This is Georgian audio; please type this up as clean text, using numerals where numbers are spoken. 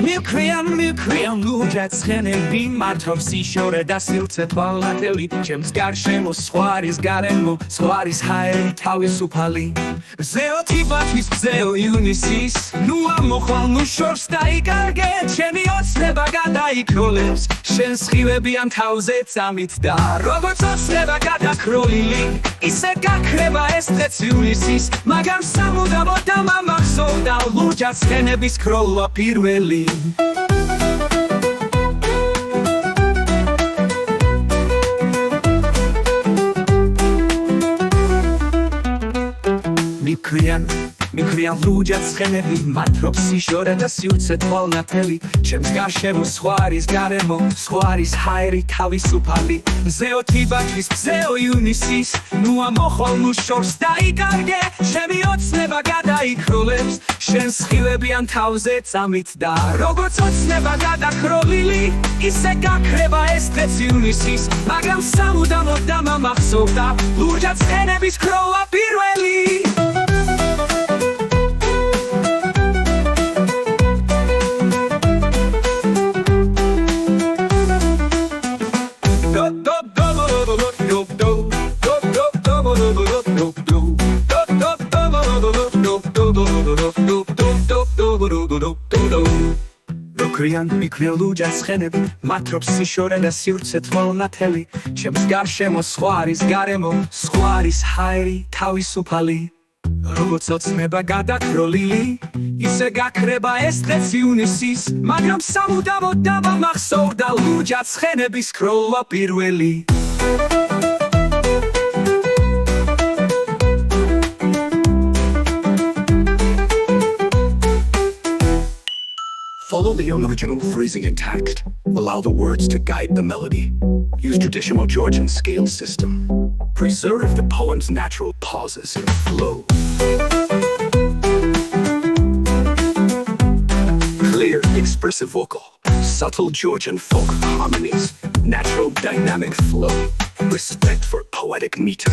მივქრიან ლუჯად ცხენები მართობს სიშორე და სილცე თვალნათელი ჩემს გარშემო სხვარის გარემო სხვარის ჰაერი თავისუფალი ზეოთიბათვის ზეო იუნისის ნუ ამოხვალ ნუ შორს დაიკარგე ჩემი ოცნება გადაიქროლებს შენს ხილებიან თავზე წამით და როგორც ოცნება გადაქროლილი ისე გაქრება ეს დღეც ივნისის მაგრამ სამუდამოდ დამამახსოვდა ლუჯად ცხენების ქროლვა პირველი მიქრიან ლუჯად ცხენები მათრობს სიშორე და სივრცე თვალნათელი ჩემს გარშემო სხვარის გარემო სხვარის ჰაერი თავისუფალი ზეოთიბათვის ზეო ივნისის ნუ ამოხვალ ნუ შორს დაიკარგე ჩემი ოცნება გადაიქროლებს შენს ხილებიან თავზე წამით და როგორც ოცნება გადაქროლილი ისე გაქრება ეს დღეც ივნისის მაგრამ სამუდამოდ დამამახსოვდა ლუჯად ცხენების ქროლვა პირველი მიქრიან ლუჯად ცხენები მათრობს სიშორე და სივრცე თვალნათელი ჩემს გარშემო სხვარის გარემო სხვარის ჰაერი თავისუფალი როგორც ოცნება გადაქროლილი ისე გაქრება ეს დღეც ივნისის მაგრამ სამუდამოდ დამამახსოვდა ლუჯად ცხენების ქროლვა პირველი Follow the original phrasing and text. Allow the words to guide the melody. Use traditional Georgian scale system. Preserve the poem's natural pauses and flow. Clear, expressive vocal. Subtle Georgian folk harmonies. Natural dynamic flow. Respect for poetic meter.